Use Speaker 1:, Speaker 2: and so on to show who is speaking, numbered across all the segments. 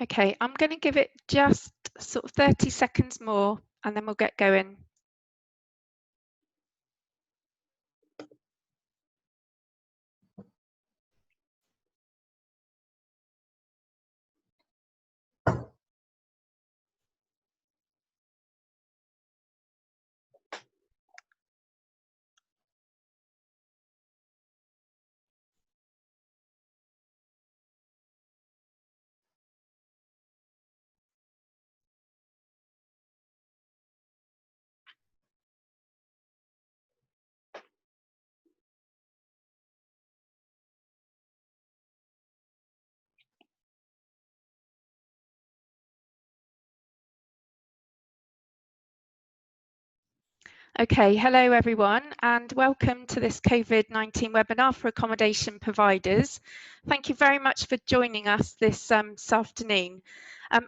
Speaker 1: Okay, I'm going to give it just sort of 30 seconds more and then we'll get going. Okay, hello everyone and welcome to this COVID-19 webinar for accommodation providers. Thank you very much for joining us this afternoon.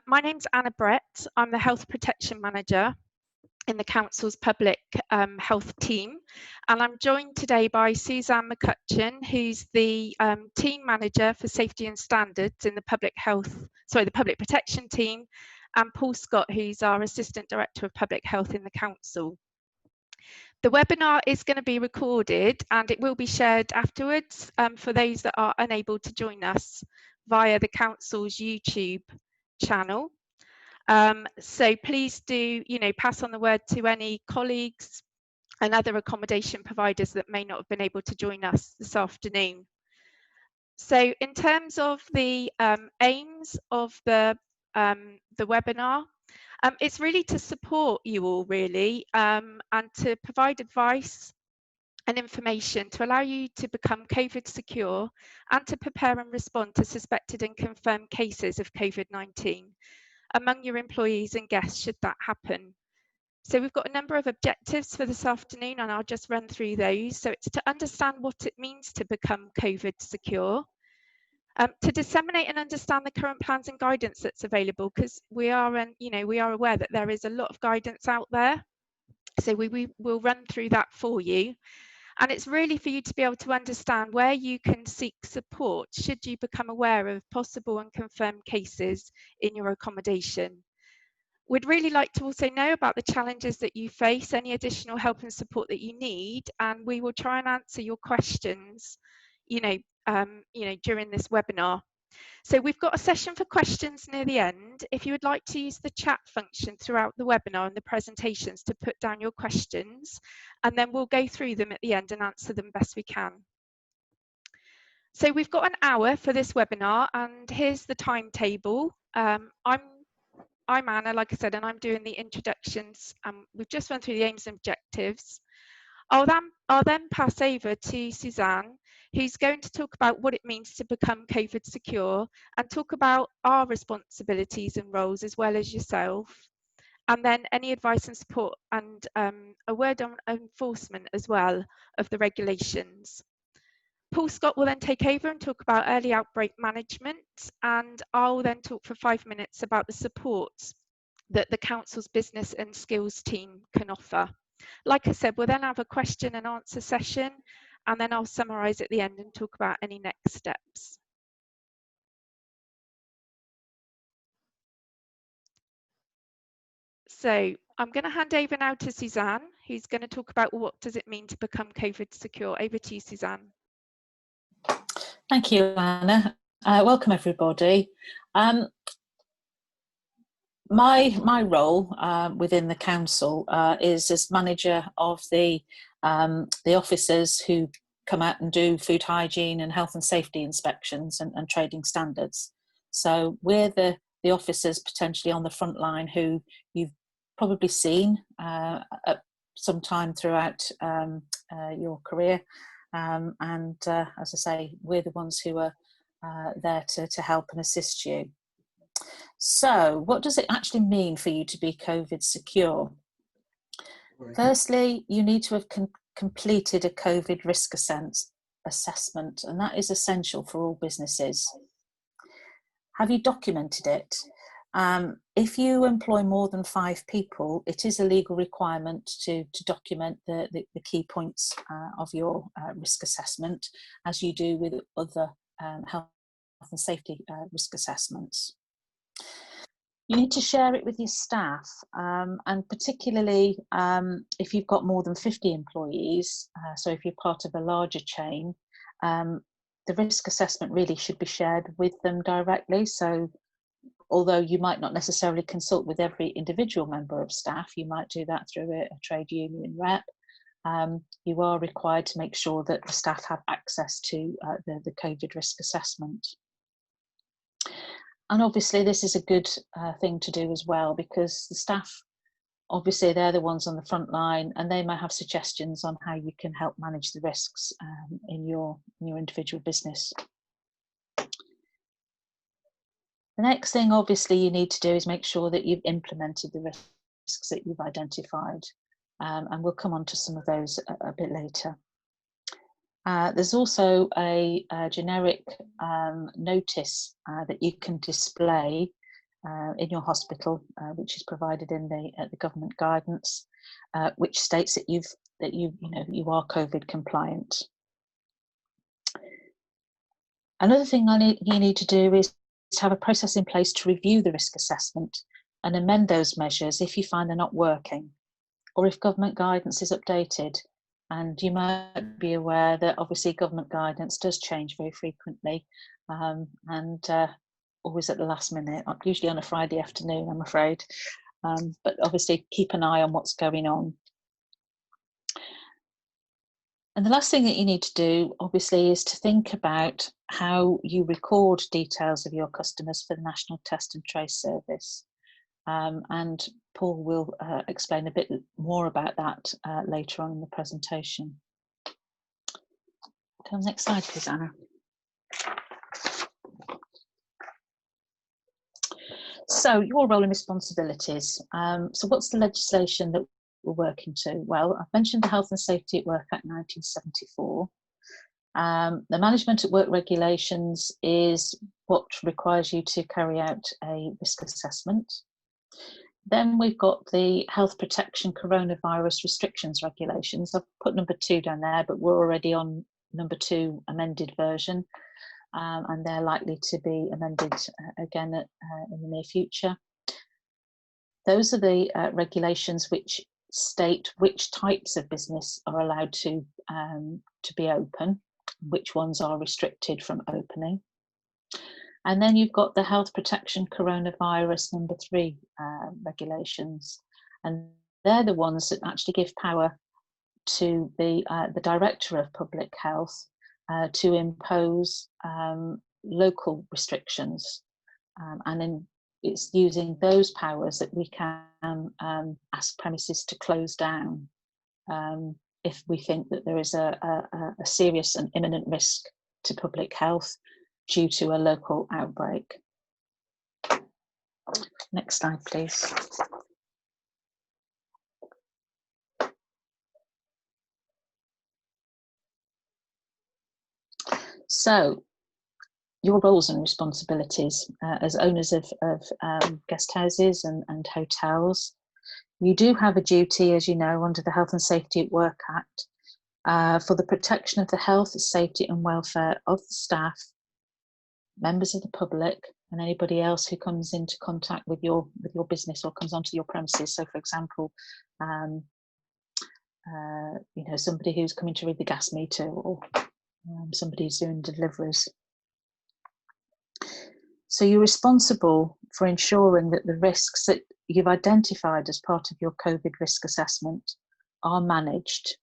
Speaker 1: My name's Anna Brett, I'm the Health Protection Manager in the Council's Public Health team, and I'm joined today by Suzanne McCutcheon, who's the Team Manager for Safety and Standards in the Public Protection team, and Paul Scott, who's our Assistant Director of Public Health in the Council. The webinar is going to be recorded and it will be shared afterwards for those that are unable to join us via the Council's YouTube channel. So please do, pass on the word to any colleagues and other accommodation providers that may not have been able to join us this afternoon. So in terms of the aims of the webinar, it's really to support you all really and to provide advice and information to allow you to become COVID secure and to prepare and respond to suspected and confirmed cases of COVID-19 among your employees and guests should that happen. So we've got a number of objectives for this afternoon and I'll just run through those. So it's to understand what it means to become COVID secure, to disseminate and understand the current plans and guidance that's available, because we are aware that there is a lot of guidance out there. So we will run through that for you. And it's really for you to be able to understand where you can seek support should you become aware of possible and confirmed cases in your accommodation. We'd really like to also know about the challenges that you face, any additional help and support that you need, and we will try and answer your questions, during this webinar. So we've got a session for questions near the end. If you would like to use the chat function throughout the webinar and the presentations to put down your questions, and then we'll go through them at the end and answer them best we can. So we've got an hour for this webinar and here's the timetable. I'm Anna, like I said, and I'm doing the introductions. We've just run through the aims and objectives. I'll then pass over to Suzanne, who's going to talk about what it means to become COVID secure and talk about our responsibilities and roles as well as yourself, and then any advice and support and a word on enforcement as well of the regulations. Paul Scott will then take over and talk about early outbreak management, and I'll then talk for 5 minutes about the support that the Council's business and skills team can offer. Like I said, we'll then have a question and answer session, and then I'll summarise at the end and talk about any next steps. So I'm going to hand over now to Suzanne, who's going to talk about what does it mean to become COVID secure. Over to you, Suzanne.
Speaker 2: Thank you, Anna. Welcome, everybody. My role within the council is as manager of the officers who come out and do food hygiene and health and safety inspections and trading standards. So we're the officers potentially on the front line who you've probably seen at some time throughout your career. And as I say, we're the ones who are there to help and assist you. So what does it actually mean for you to be COVID secure? Firstly, you need to have completed a COVID risk assessment, and that is essential for all businesses. Have you documented it? If you employ more than 5 people, it is a legal requirement to document the key points of your risk assessment, as you do with other health and safety risk assessments. You need to share it with your staff, and particularly if you've got more than 50 employees, so if you're part of a larger chain, the risk assessment really should be shared with them directly. So although you might not necessarily consult with every individual member of staff, you might do that through a trade union rep. You are required to make sure that the staff have access to the COVID risk assessment. And obviously this is a good thing to do as well, because the staff, obviously they're the ones on the front line, and they might have suggestions on how you can help manage the risks in your individual business. The next thing obviously you need to do is make sure that you've implemented the risks that you've identified, and we'll come on to some of those a bit later. There's also a generic notice that you can display in your hospital, which is provided in the government guidance, which states that you are COVID compliant. Another thing you need to do is to have a process in place to review the risk assessment and amend those measures if you find they're not working, or if government guidance is updated. And you might be aware that obviously government guidance does change very frequently, and always at the last minute, usually on a Friday afternoon, I'm afraid. But obviously keep an eye on what's going on. And the last thing that you need to do, obviously, is to think about how you record details of your customers for the National Test and Trace Service. And Paul will explain a bit more about that later on in the presentation. Go on, next slide, please, Anna. So your role and responsibilities. So what's the legislation that we're working to? Well, I've mentioned the Health and Safety at Work Act 1974. The Management at Work regulations is what requires you to carry out a risk assessment. Then we've got the Health Protection Coronavirus Restrictions Regulations. I've put number 2 down there, but we're already on number 2 amended version, and they're likely to be amended again in the near future. Those are the regulations which state which types of business are allowed to be open, which ones are restricted from opening. And then you've got the Health Protection Coronavirus number 3 regulations, and they're the ones that actually give power to the Director of Public Health to impose local restrictions, and then it's using those powers that we can ask premises to close down if we think that there is a serious and imminent risk to public health due to a local outbreak. Next slide, please. So, your roles and responsibilities as owners of guest houses and hotels. You do have a duty, as you know, under the Health and Safety at Work Act for the protection of the health, safety and welfare of the staff, members of the public, and anybody else who comes into contact with your business or comes onto your premises. So, for example, somebody who's coming to read the gas meter, or somebody who's doing deliveries. So you're responsible for ensuring that the risks that you've identified as part of your COVID risk assessment are managed.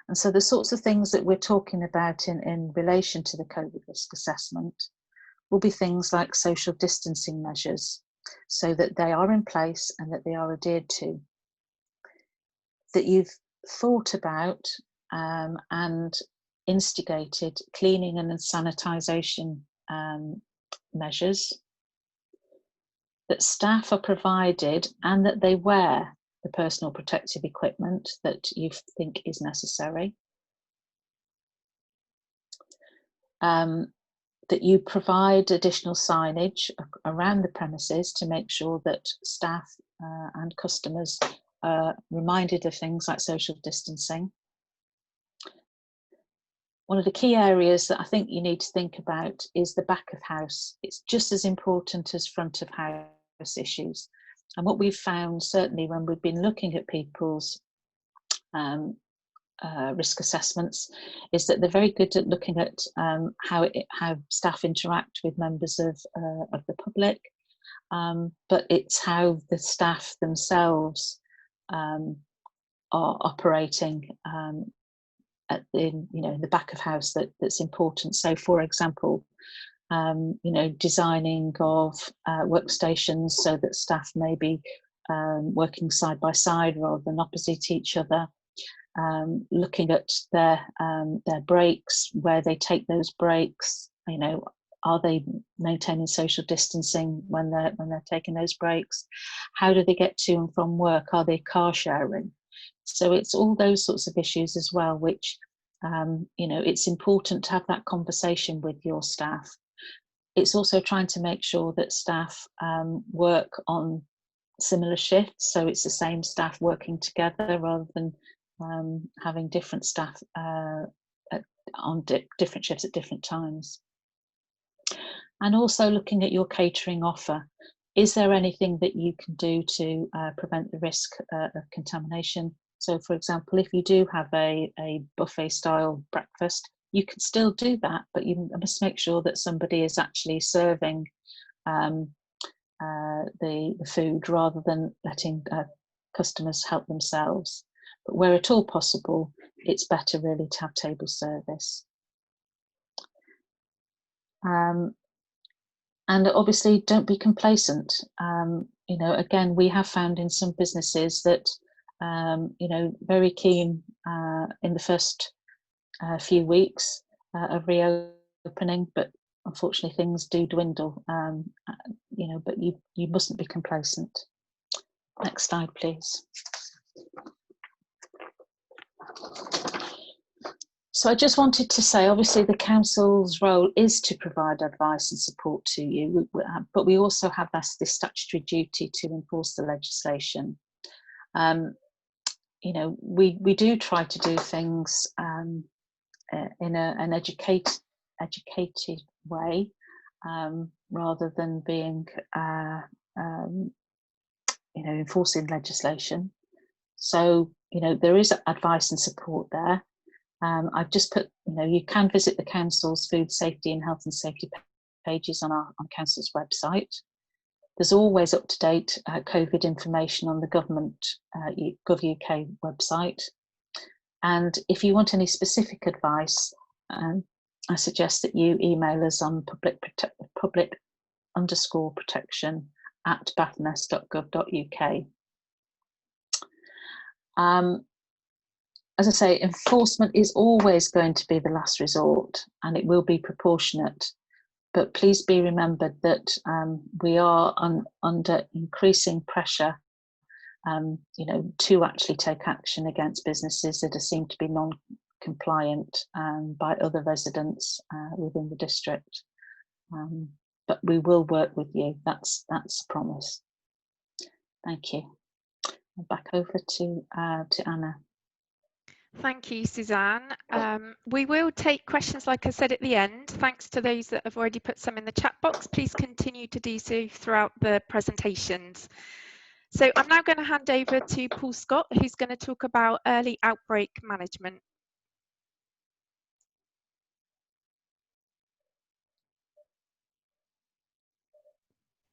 Speaker 2: And so the sorts of things that we're talking about in relation to the COVID risk assessment will be things like social distancing measures, so that they are in place and that they are adhered to. That you've thought about and instigated cleaning and sanitisation measures, that staff are provided and that they wear the personal protective equipment that you think is necessary, that you provide additional signage around the premises to make sure that staff and customers are reminded of things like social distancing, One of the key areas that I think you need to think about is the back of house. It's just as important as front of house issues. And what we've found, certainly when we've been looking at people's risk assessments, is that they're very good at looking at how staff interact with members of the public, but it's how the staff themselves are operating in the back of house that's important. So, for example, designing of workstations so that staff may be working side by side rather than opposite each other. Looking at their breaks, where they take those breaks. Are they maintaining social distancing when they're taking those breaks? How do they get to and from work? Are they car sharing? So it's all those sorts of issues as well, which it's important to have that conversation with your staff. It's also trying to make sure that staff work on similar shifts, so it's the same staff working together rather than having different staff on different shifts at different times. And also looking at your catering offer. Is there anything that you can do to prevent the risk of contamination? So, for example, if you do have a buffet style breakfast, you can still do that, but you must make sure that somebody is actually serving the food rather than letting customers help themselves. But where at all possible, it's better really to have table service. And obviously, don't be complacent. Again, we have found in some businesses that, very keen in the first few weeks of reopening, but unfortunately things do dwindle. But you mustn't be complacent. Next slide, please. So I just wanted to say, obviously the council's role is to provide advice and support to you, but we also have this statutory duty to enforce the legislation. We do try to do things in an educated way, rather than being enforcing legislation. So there is advice and support there. I've just put, you can visit the council's food safety and health and safety pages on council's website. There's always up-to-date COVID information on the government Gov.uk website. And if you want any specific advice, I suggest that you email us on public_protection@bathurst.gov.uk. As I say, enforcement is always going to be the last resort, and it will be proportionate. But please be remembered that we are under increasing pressure, to actually take action against businesses that are seen to be non-compliant by other residents within the district. But we will work with you. That's a promise. Thank you. Back over to Anna.
Speaker 1: Thank you, Suzanne. We will take questions, like I said, at the end. Thanks to those that have already put some in the chat box. Please continue to do so throughout the presentations. So I'm now going to hand over to Paul Scott, who's going to talk about early outbreak management.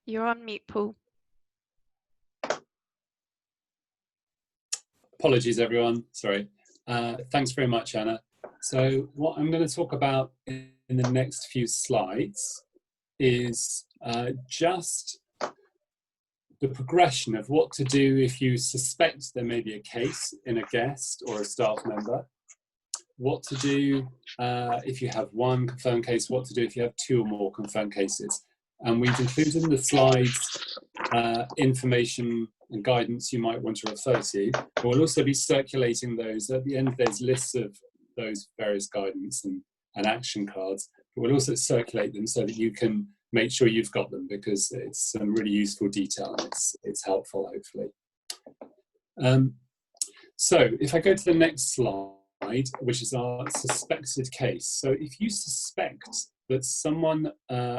Speaker 1: You're on mute, Paul.
Speaker 3: Apologies, everyone. Sorry. Thanks very much, Anna. So what I'm going to talk about in the next few slides is just the progression of what to do if you suspect there may be a case in a guest or a staff member, what to do if you have one confirmed case, what to do if you have two or more confirmed cases. And we've included in the slides information and guidance you might want to refer to. But we'll also be circulating those. At the end, there's lists of those various guidance and action cards. But we'll also circulate them so that you can make sure you've got them, because it's some really useful detail and it's helpful, hopefully. So if I go to the next slide, which is our suspected case. So if you suspect that someone,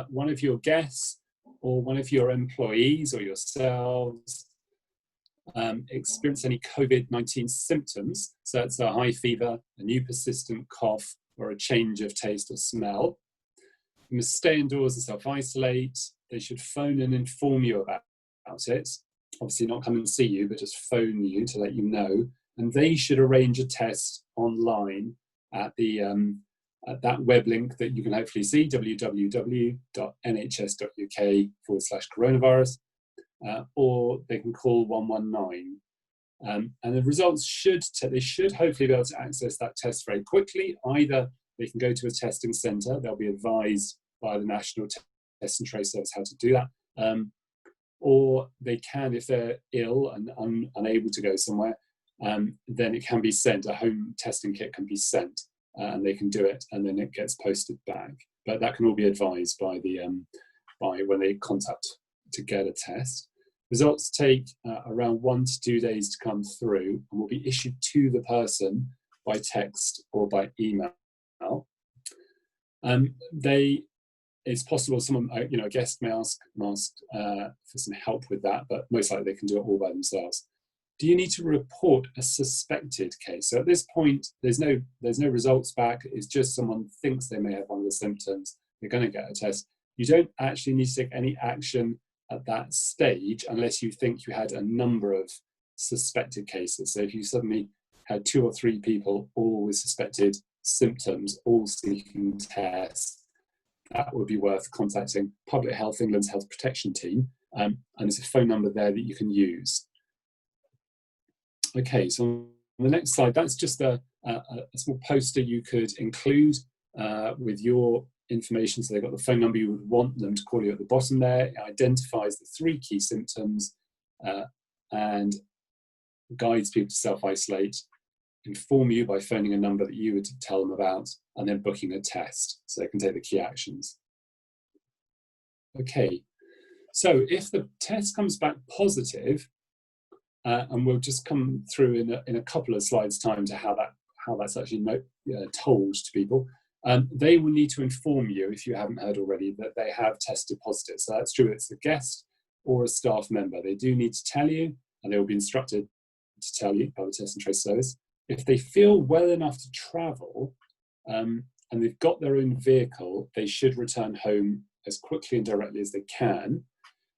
Speaker 3: one of your guests or one of your employees or yourselves experience any COVID-19 symptoms, so that's a high fever, a new persistent cough, or a change of taste or smell, you must stay indoors and self-isolate. They should phone and inform you about it. Obviously not come and see you, but just phone you to let you know. And they should arrange a test online at the at that web link that you can hopefully see, www.nhs.uk/coronavirus, or they can call 119. And the results they should hopefully be able to access that test very quickly. Either they can go to a testing centre, they'll be advised by the National Test and Trace Service how to do that, or they can, if they're ill and unable to go somewhere, then it can be sent, a home testing kit can be sent, and they can do it, and then it gets posted back. But that can all be advised by when they contact to get a test. Results take around 1 to 2 days to come through and will be issued to the person by text or by email. It's possible someone, a guest may ask for some help with that, but most likely they can do it all by themselves. Do you need to report a suspected case? So at this point, there's no results back. It's just someone thinks they may have one of the symptoms. They're going to get a test. You don't actually need to take any action at that stage unless you think you had a number of suspected cases. So if you suddenly had 2 or 3 people all with suspected symptoms, all seeking tests, that would be worth contacting Public Health England's Health Protection Team, and there's a phone number there that you can use. Okay, so on the next slide, that's just a small poster you could include with your information. So they've got the phone number you would want them to call you at the bottom there. It identifies the 3 key symptoms and guides people to self-isolate, inform you by phoning a number that you would tell them about, and then booking a test so they can take the key actions. Okay, so if the test comes back positive, and we'll just come through in a couple of slides' time to how that's actually told to people, they will need to inform you, if you haven't heard already, that they have tested positive. So that's true, it's a guest or a staff member. They do need to tell you, and they will be instructed to tell you by the Test and Trace Service. If they feel well enough to travel, and they've got their own vehicle, they should return home as quickly and directly as they can.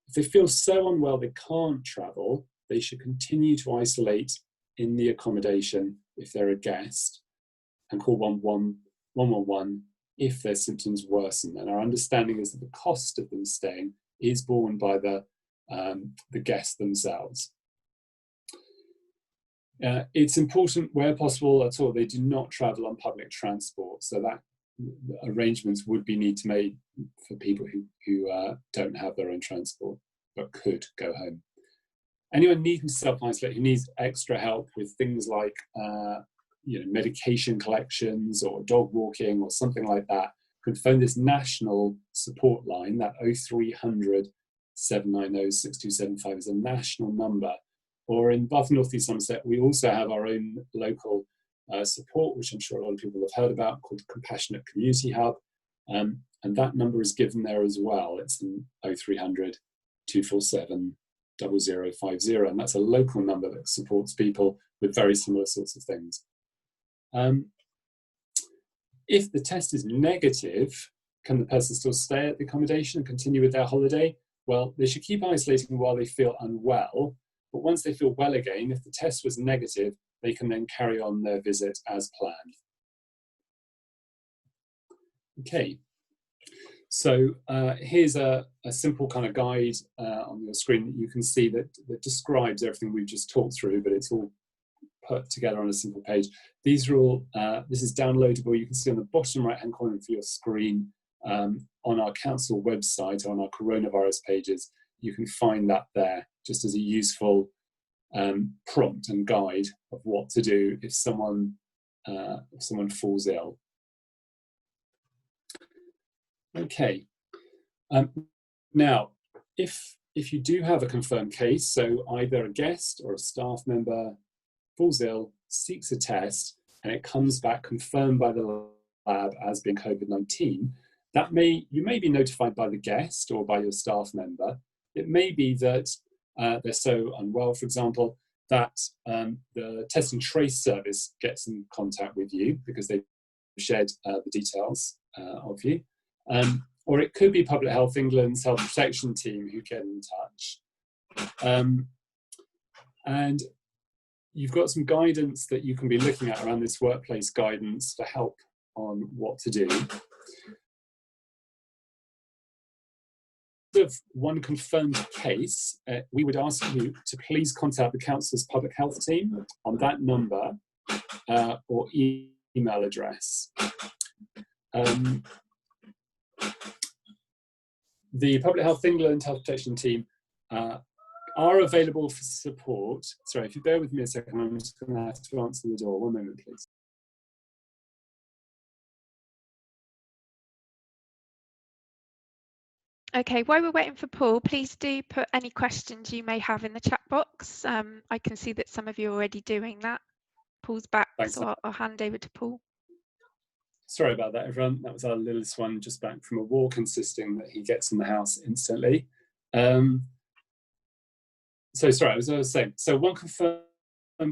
Speaker 3: If they feel so unwell they can't travel, they should continue to isolate in the accommodation if they're a guest, and call 111 if their symptoms worsen. And our understanding is that the cost of them staying is borne by the guests themselves. It's important, where possible at all, they do not travel on public transport, so that arrangements would be need to made for people who don't have their own transport but could go home. Anyone needing to self-isolate who needs extra help with things like medication collections or dog walking or something like that can phone this national support line. That 0300 790 6275 is a national number. Or in Bath and North East Somerset, we also have our own local support, which I'm sure a lot of people have heard about, called Compassionate Community Hub. And that number is given there as well. It's in 0300 247 0050. And that's a local number that supports people with very similar sorts of things. If the test is negative, can the person still stay at the accommodation and continue with their holiday? Well, they should keep isolating while they feel unwell. But once they feel well again, if the test was negative, they can then carry on their visit as planned. Okay, so here's a simple kind of guide on your screen that you can see that describes everything we've just talked through, but it's all put together on a simple page. These are all, this is downloadable. You can see on the bottom right-hand corner of your screen on our council website, on our coronavirus pages. You can find that there just as a useful prompt and guide of what to do if someone falls ill. Okay. Now, if you do have a confirmed case, so either a guest or a staff member falls ill, seeks a test, and it comes back confirmed by the lab as being COVID-19, you may be notified by the guest or by your staff member. It may be that they're so unwell, for example, that the test and trace service gets in contact with you because they've shared the details of you. Or it could be Public Health England's Health Protection Team who get in touch. And you've got some guidance that you can be looking at around this workplace guidance for help on what to do. Of one confirmed case, we would ask you to please contact the Council's Public Health Team on that number or email address. The Public Health England Health Protection Team are available for support. Sorry, if you bear with me a second, I'm just going to have to answer the door. One moment, please.
Speaker 1: Okay, while we're waiting for Paul, please do put any questions you may have in the chat box. I can see that some of you are already doing that. Paul's back,
Speaker 3: Thanks.
Speaker 1: so I'll hand over to Paul.
Speaker 3: Sorry about that, everyone. That was our littlest one just back from a walk, insisting that he gets in the house instantly. So sorry, as I was saying, so one confirmed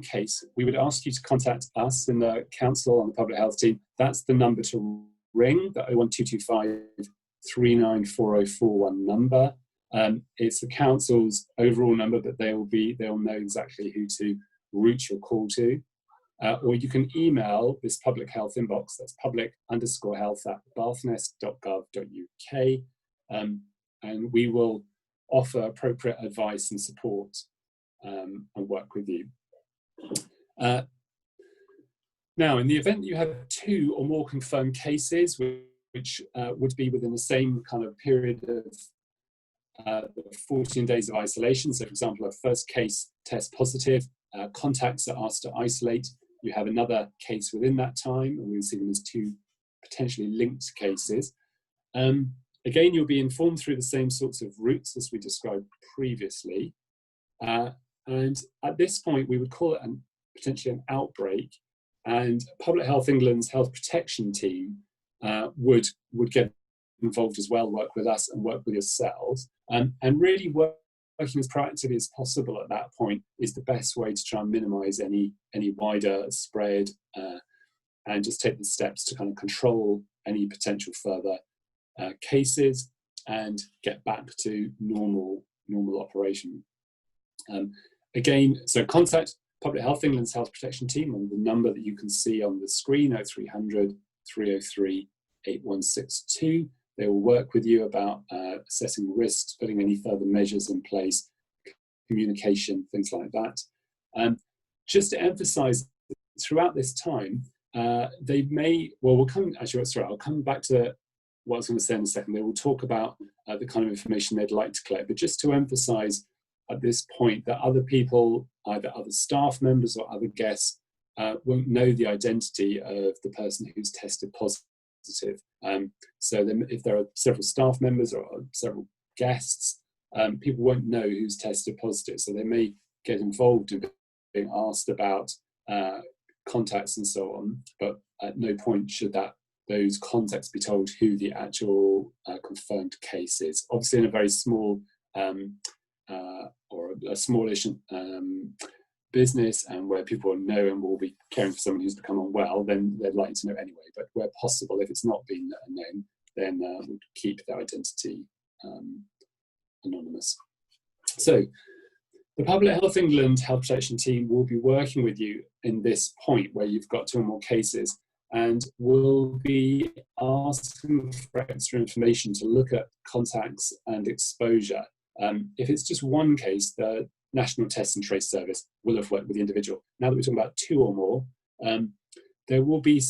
Speaker 3: case, we would ask you to contact us in the council and the public health team. That's the number to ring, the 01225 394041 number. It's the council's overall number, but they'll know exactly who to route your call to. Or you can email this public health inbox, that's public_health@bathnest.gov.uk, and we will offer appropriate advice and support and work with you. Now, in the event you have 2 or more confirmed cases, which would be within the same kind of period of 14 days of isolation. So, for example, a first case test positive, contacts are asked to isolate. You have another case within that time, and we'll see them as 2 potentially linked cases. Again, you'll be informed through the same sorts of routes as we described previously. And at this point, we would call it potentially an outbreak, and Public Health England's Health Protection Team would get involved as well, work with us and work with yourselves, and really working as proactively as possible at that point is the best way to try and minimise any wider spread and just take the steps to kind of control any potential further cases and get back to normal operation. Again, so contact Public Health England's Health Protection Team on the number that you can see on the screen, 0300 303 8162. They will work with you about assessing risks, putting any further measures in place, communication, things like that. Just to emphasise, throughout this time, they may, well, I'll come back to what I was going to say in a second. They will talk about the kind of information they'd like to collect, but just to emphasise at this point that other people, either other staff members or other guests, won't know the identity of the person who's tested positive. So then if there are several staff members or several guests, people won't know who's tested positive. So they may get involved in being asked about contacts and so on, but at no point should those contacts be told who the actual confirmed case is. Obviously in a very small or a smallish business and where people know and will be caring for someone who's become unwell, then they'd like to know anyway. But where possible, if it's not been known, then we'll keep their identity anonymous. So the Public Health England Health Protection Team will be working with you in this point where you've got 2 or more cases, and will be asking for extra information to look at contacts and exposure. If it's just one case, the National Test and Trace Service will have worked with the individual. Now that we're talking about 2 or more, there will be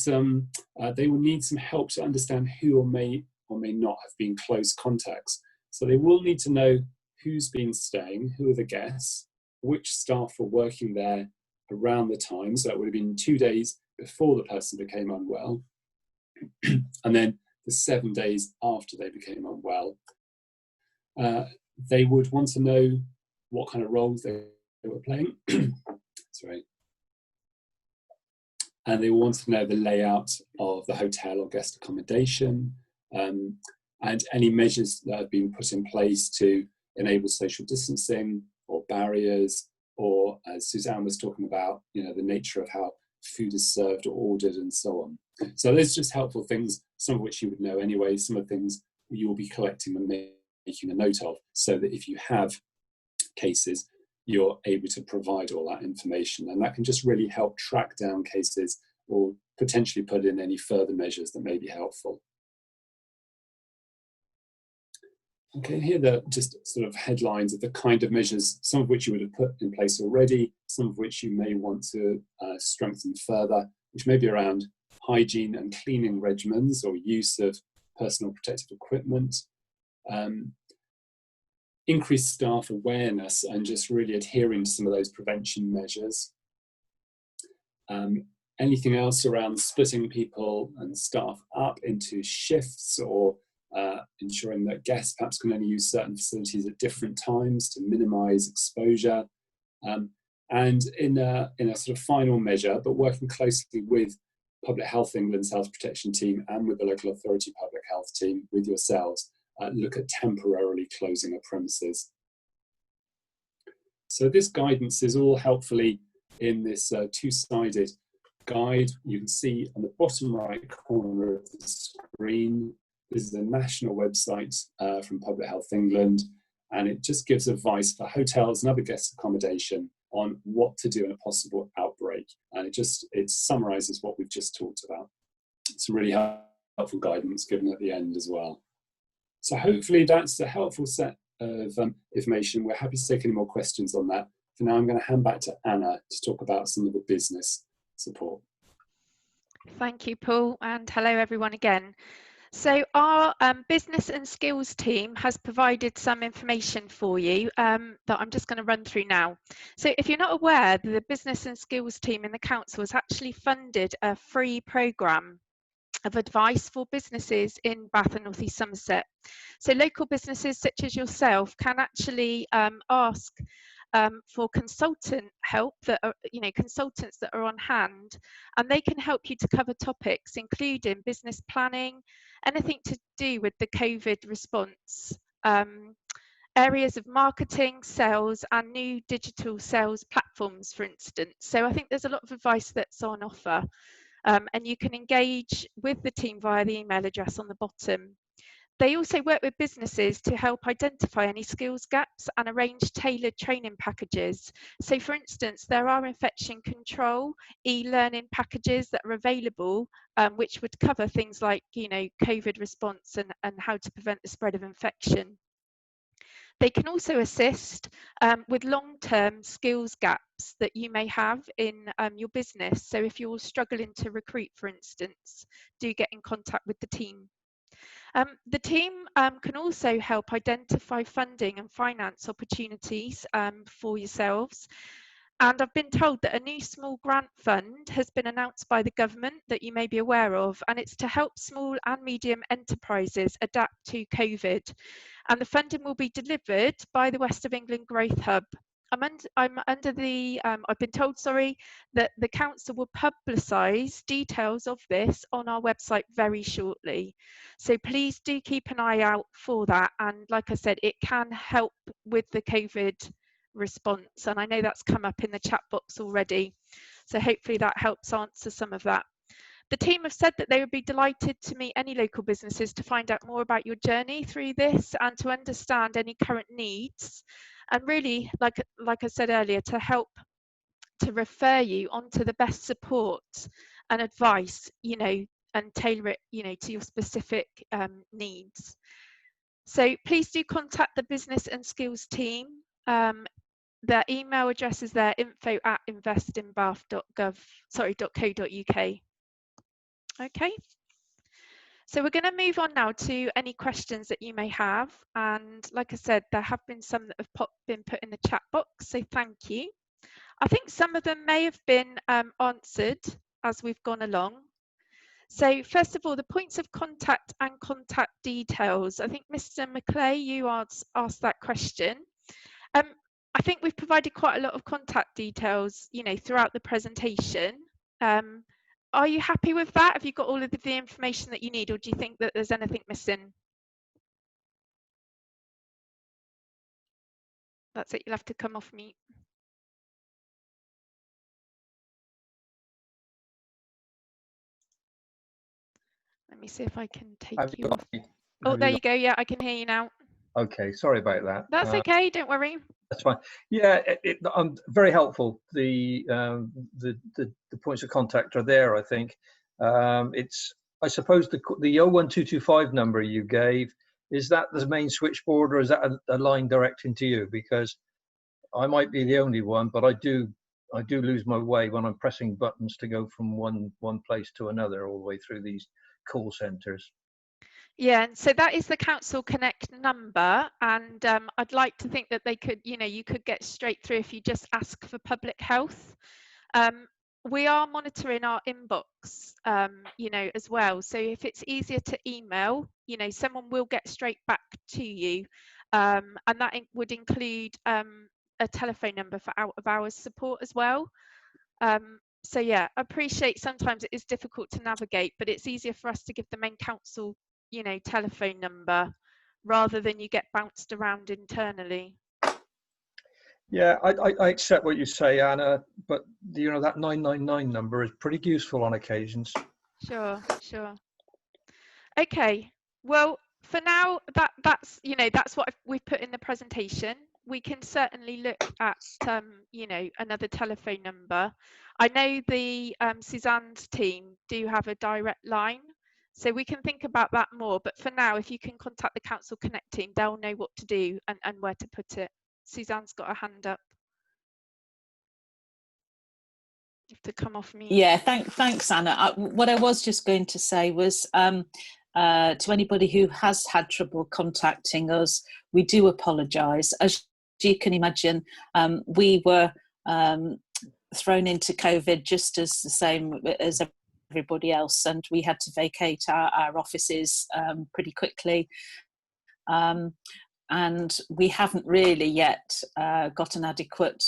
Speaker 3: they will need some help to understand who or may not have been close contacts. So they will need to know who's been staying, who are the guests, which staff were working there around the time. So that would have been 2 days before the person became unwell, and then the 7 days after they became unwell. They would want to know what kind of roles they were playing. Sorry. and they want to know the layout of the hotel or guest accommodation, and any measures that have been put in place to enable social distancing or barriers, or as Suzanne was talking about, the nature of how food is served or ordered and so on. So those are just helpful things, some of which you would know anyway, some of the things you will be collecting and making a note of, so that if you have cases, you're able to provide all that information, and that can just really help track down cases or potentially put in any further measures that may be helpful. Okay, here are the just sort of headlines of the kind of measures, some of which you would have put in place already, some of which you may want to strengthen further, which may be around hygiene and cleaning regimens or use of personal protective equipment, increased staff awareness and just really adhering to some of those prevention measures. Anything else around splitting people and staff up into shifts, or ensuring that guests perhaps can only use certain facilities at different times to minimise exposure. And in a sort of final measure, but working closely with Public Health England's Health Protection Team and with the local authority public health team, with yourselves, look at temporarily closing a premises. So this guidance is all helpfully in this two-sided guide. You can see on the bottom right corner of the screen, this is a national website from Public Health England, and it just gives advice for hotels and other guest accommodation on what to do in a possible outbreak. And it summarises what we've just talked about. It's really helpful guidance given at the end as well. So hopefully that's a helpful set of information. We're happy to take any more questions on that. For now, I'm going to hand back to Anna to talk about some of the business support.
Speaker 1: Thank you, Paul, and hello everyone again. So our business and skills team has provided some information for you that I'm just going to run through now. So if you're not aware, the business and skills team in the council has actually funded a free programme of advice for businesses in Bath and North East Somerset. So local businesses such as yourself can actually ask for consultant help, that are, consultants that are on hand, and they can help you to cover topics including business planning, anything to do with the COVID response, areas of marketing, sales, and new digital sales platforms, for instance. So I think there's a lot of advice that's on offer, and you can engage with the team via the email address on the bottom. They also work with businesses to help identify any skills gaps and arrange tailored training packages. So for instance, there are infection control e-learning packages that are available, which would cover things like, COVID response and how to prevent the spread of infection. They can also assist with long-term skills gaps that you may have in your business. So if you're struggling to recruit, for instance, do get in contact with the team. The team can also help identify funding and finance opportunities for yourselves. And I've been told that a new small grant fund has been announced by the government that you may be aware of, and it's to help small and medium enterprises adapt to COVID. And the funding will be delivered by the West of England Growth Hub. I've been told, that the council will publicise details of this on our website very shortly. So please do keep an eye out for that. And like I said, it can help with the COVID response. And I know that's come up in the chat box already. So hopefully that helps answer some of that. The team have said that they would be delighted to meet any local businesses to find out more about your journey through this and to understand any current needs. And really, like I said earlier, to help to refer you onto the best support and advice, and tailor it, to your specific needs. So please do contact the business and skills team. Their email address is there, info@investinbath.co.uk. Okay. So we're going to move on now to any questions that you may have. And like I said, there have been some that have been put in the chat box, so thank you. I think some of them may have been answered as we've gone along. So first of all, the points of contact and contact details. I think Mr. McClay, you asked that question. I think we've provided quite a lot of contact details, throughout the presentation. are you happy with that? Have you got all of the information that you need, or do you think that there's anything missing? That's it, you'll have to come off mute. Let me see if I can take you off. Oh, there you go. Yeah, I can hear you now.
Speaker 4: Okay, sorry about that.
Speaker 1: That's okay, don't worry.
Speaker 4: That's fine. Yeah, very helpful. The points of contact are there, I think. I suppose the 01225 number you gave, is that the main switchboard, or is that a line directing to you? Because I might be the only one, but I do lose my way when I'm pressing buttons to go from one place to another all the way through these call centres.
Speaker 1: Yeah, and so that is the Council Connect number, and I'd like to think that they could, you could get straight through if you just ask for public health. We are monitoring our inbox, as well. So if it's easier to email, someone will get straight back to you, and that would include a telephone number for out of hours support as well. So yeah, I appreciate sometimes it is difficult to navigate, but it's easier for us to give the main council telephone number rather than you get bounced around internally.
Speaker 4: Yeah, I accept what you say, Anna, but that 999 number is pretty useful on occasions.
Speaker 1: Sure. Okay, well, for now that's what we've put in the presentation. We can certainly look at another telephone number. I know the Suzanne's team do have a direct line, so we can think about that more, but for now, if you can contact the Council Connect team, they'll know what to do and where to put it. Suzanne's got a hand up. You have to come off mute.
Speaker 2: Yeah, thanks, Anna. What I was just going to say was to anybody who has had trouble contacting us, we do apologise. As you can imagine, we were thrown into COVID just as the same as everybody else, and we had to vacate our offices pretty quickly. And we haven't really yet got an adequate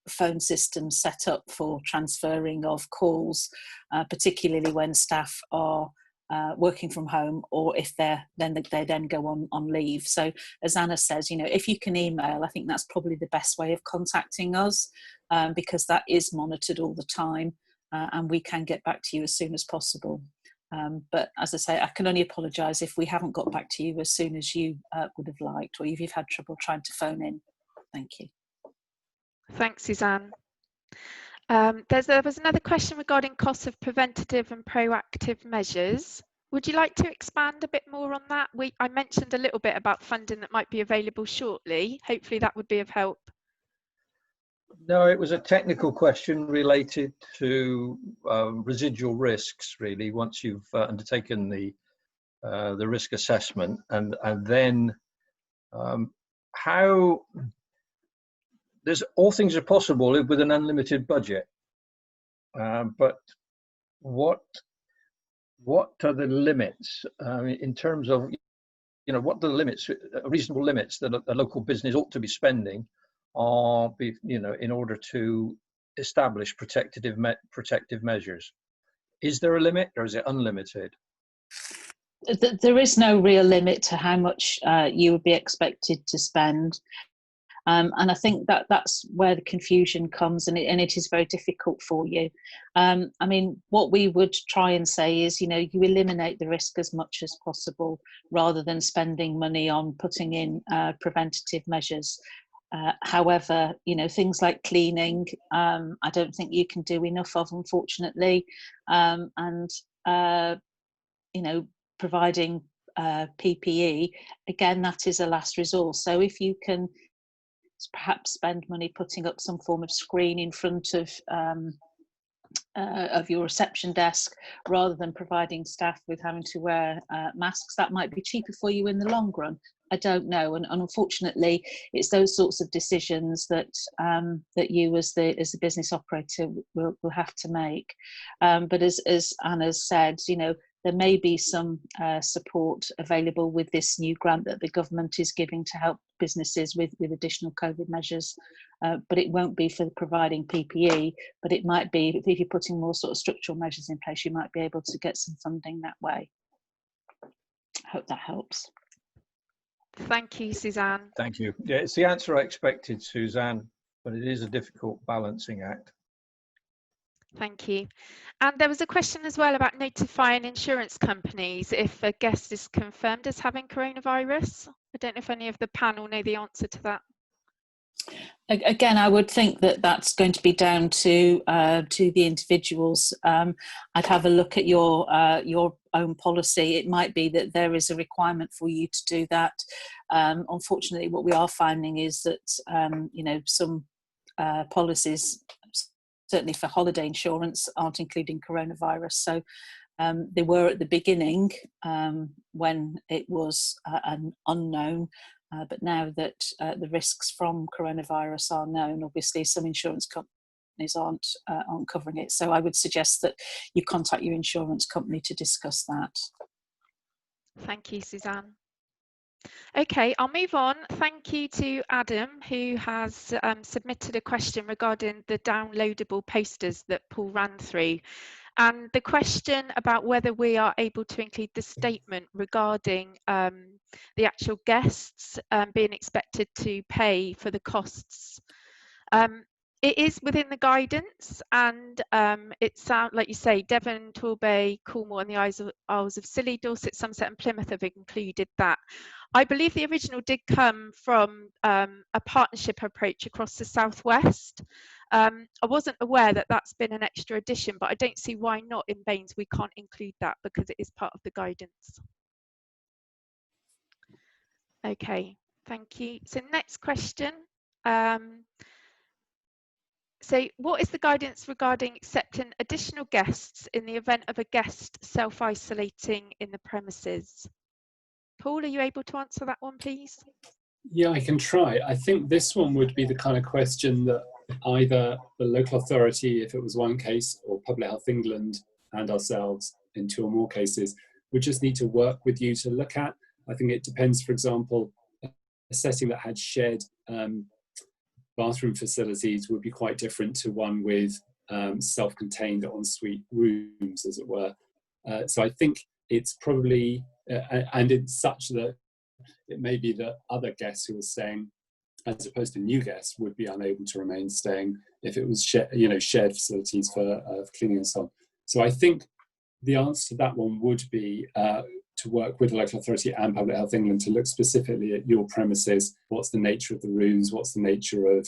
Speaker 2: phone system set up for transferring of calls, particularly when staff are working from home, or if they then go on leave. So as Anna says, if you can email, I think that's probably the best way of contacting us, because that is monitored all the time, and we can get back to you as soon as possible. But as I say, I can only apologise if we haven't got back to you as soon as you would have liked, or if you've had trouble trying to phone in. Thank you.
Speaker 1: Thanks, Suzanne. There was another question regarding costs of preventative and proactive measures. Would you like to expand a bit more on that? I mentioned a little bit about funding that might be available shortly. Hopefully that would be of help.
Speaker 4: No, it was a technical question related to residual risks, really, once you've undertaken the risk assessment, and then how all things are possible with an unlimited budget, but what are the limits in terms of what the limits, reasonable limits that a local business ought to be spending are, in order to establish protective measures? Is there a limit, or is it unlimited?
Speaker 2: There is no real limit to how much you would be expected to spend. And I think that's where the confusion comes, and it is very difficult for you. I mean, what we would try and say is, you eliminate the risk as much as possible, rather than spending money on putting in preventative measures. However, things like cleaning, I don't think you can do enough of, unfortunately, and providing PPE, again, that is a last resort. So if you can perhaps spend money putting up some form of screen in front of your reception desk, rather than providing staff with having to wear masks, that might be cheaper for you in the long run. I don't know, and unfortunately, it's those sorts of decisions that that you, as the business operator, will have to make. But as Anna's said, there may be some support available with this new grant that the government is giving to help businesses with additional COVID measures, but it won't be for providing PPE, but it might be, if you're putting more sort of structural measures in place, you might be able to get some funding that way. I hope that helps.
Speaker 1: Thank you, Suzanne.
Speaker 4: Thank you. Yeah, it's the answer I expected, Suzanne, but it is a difficult balancing act.
Speaker 1: Thank you. And there was a question as well about notifying insurance companies if a guest is confirmed as having coronavirus. I don't know if any of the panel know the answer to that.
Speaker 2: Again, I would think that that's going to be down to the individuals. I'd have a look at your own policy. It might be that there is a requirement for you to do that. Unfortunately, what we are finding is that you know, some policies, certainly for holiday insurance, aren't including coronavirus. So they were at the beginning when it was an unknown. But now that the risks from coronavirus are known, obviously some insurance companies aren't covering it. So I would suggest that you contact your insurance company to discuss that.
Speaker 1: Thank you, Suzanne. Okay, I'll move on. Thank you to Adam, who has submitted a question regarding the downloadable posters that Paul ran through. And the question about whether we are able to include the statement regarding the actual guests being expected to pay for the costs. It is within the guidance, and it sounds like you say Devon, Torbay, Cornwall and the Isles of Scilly, Dorset, Somerset and Plymouth have included that. I believe the original did come from a partnership approach across the southwest. I wasn't aware that that's been an extra addition, but I don't see why not in Baines we can't include that because it is part of the guidance. Okay, thank you. So next question. So what is the guidance regarding accepting additional guests in the event of a guest self-isolating in the premises? Paul, are you able to answer that one, please?
Speaker 3: Yeah, I can try. I think this one would be the kind of question that either the local authority, if it was one case, or Public Health England and ourselves in 2 or more cases, would just need to work with you to look at. I think it depends, for example, a setting that had shared bathroom facilities would be quite different to one with self-contained ensuite rooms, as it were. So I think it's probably, and it's such that it may be that other guests who are staying, as opposed to new guests, would be unable to remain staying if it was shared facilities for cleaning and so on. So I think the answer to that one would be to work with the local authority and Public Health England to look specifically at your premises. What's the nature of the rooms? What's the nature of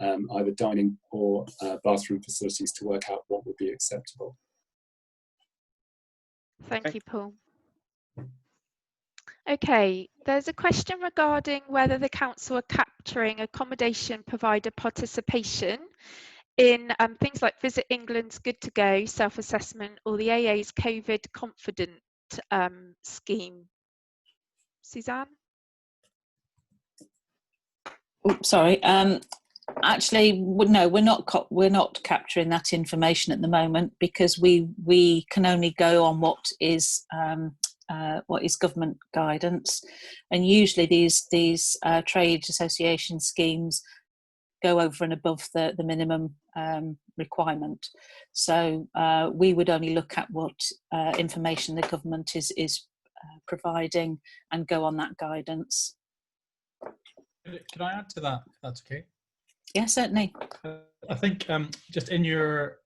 Speaker 3: either dining or bathroom facilities to work out what would be acceptable.
Speaker 1: Thank you, Paul. Okay, there's a question regarding whether the council are capturing accommodation provider participation in things like Visit England's Good to Go self-assessment or the AA's COVID Confident scheme. Suzanne?
Speaker 2: Oh, sorry. Actually, no, we're not capturing that information at the moment because we can only go on what is government guidance, and usually these trade association schemes go over and above the minimum requirement. So we would only look at what information the government is providing and go on that guidance.
Speaker 5: Can I add to that, if that's okay?
Speaker 2: Yeah, certainly.
Speaker 5: I think just in your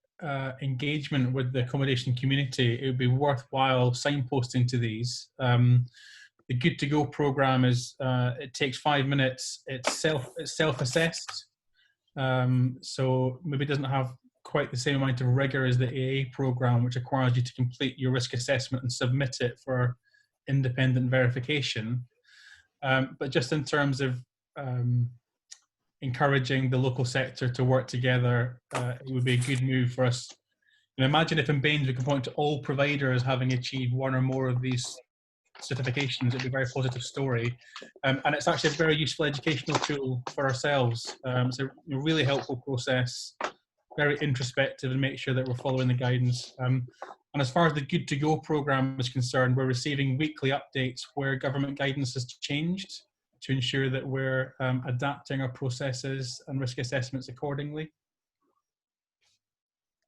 Speaker 5: engagement with the accommodation community, it would be worthwhile signposting to these. The Good to Go programme is, it takes 5 minutes, it's self-assessed, so maybe it doesn't have quite the same amount of rigour as the AA programme, which requires you to complete your risk assessment and submit it for independent verification. But just in terms of encouraging the local sector to work together, it would be a good move for us. And imagine if in Baines we could point to all providers having achieved one or more of these certifications. It'd be a very positive story, and it's actually a very useful educational tool for ourselves. It's a really helpful process, very introspective, and make sure that we're following the guidance. I'm And as far as the Good to Go programme is concerned, we're receiving weekly updates where government guidance has changed to ensure that we're adapting our processes and risk assessments accordingly.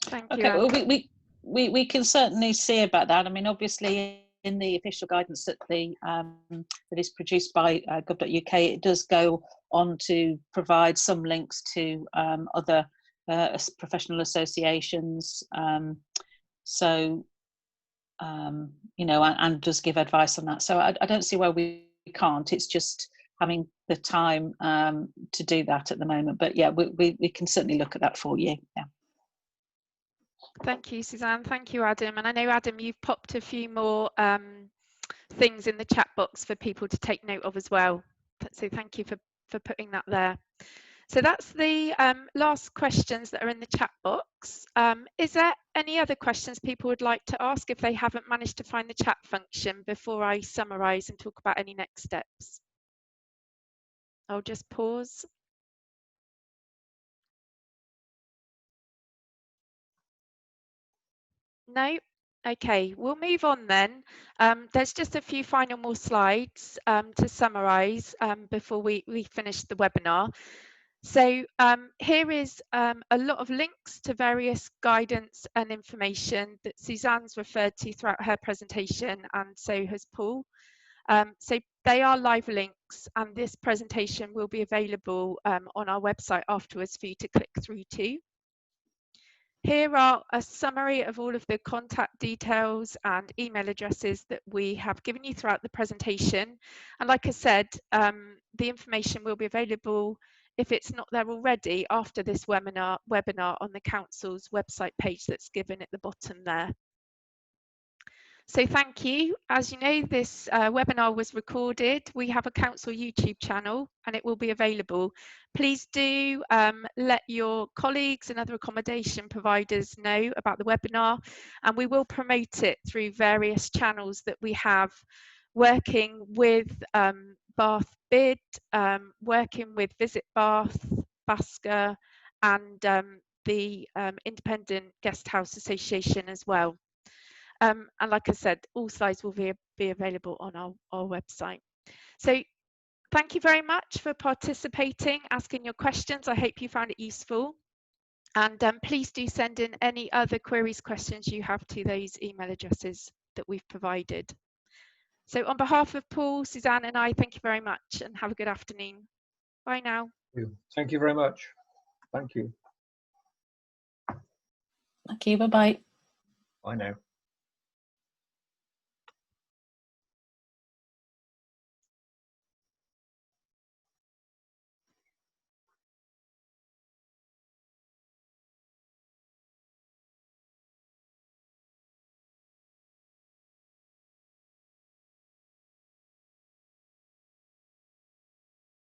Speaker 1: Thank you.
Speaker 2: Okay, well, we can certainly see about that. I mean, obviously, in the official guidance that that is produced by gov.uk, it does go on to provide some links to other professional associations. So, you know, and does give advice on that. So I don't see why we can't. It's just having the time to do that at the moment. But yeah, we can certainly look at that for you. Yeah.
Speaker 1: Thank you, Suzanne. Thank you, Adam. And I know, Adam, you've popped a few more things in the chat box for people to take note of as well. So thank you for putting that there. So that's the last questions that are in the chat box. Is there any other questions people would like to ask if they haven't managed to find the chat function before I summarise and talk about any next steps? I'll just pause. No? Okay, we'll move on then. There's just a few final more slides to summarise before we finish the webinar. So here is a lot of links to various guidance and information that Suzanne's referred to throughout her presentation, and so has Paul. So they are live links, and this presentation will be available on our website afterwards for you to click through to. Here are a summary of all of the contact details and email addresses that we have given you throughout the presentation. And like I said, the information will be available, if it's not there already, after this webinar on the Council's website page that's given at the bottom there. So thank you. As you know, this webinar was recorded. We have a Council YouTube channel and it will be available. Please do let your colleagues and other accommodation providers know about the webinar, and we will promote it through various channels that we have, working with Bath Bid, working with Visit Bath, Basker, and the Independent Guest House Association as well. And like I said, all slides will be available on our website. So thank you very much for participating, asking your questions. I hope you found it useful. And please do send in any other queries, questions you have to those email addresses that we've provided. So on behalf of Paul, Suzanne and I, thank you very much and have a good afternoon. Bye now.
Speaker 4: Thank you very much. Thank you.
Speaker 2: Thank you. Bye-bye.
Speaker 4: Bye now.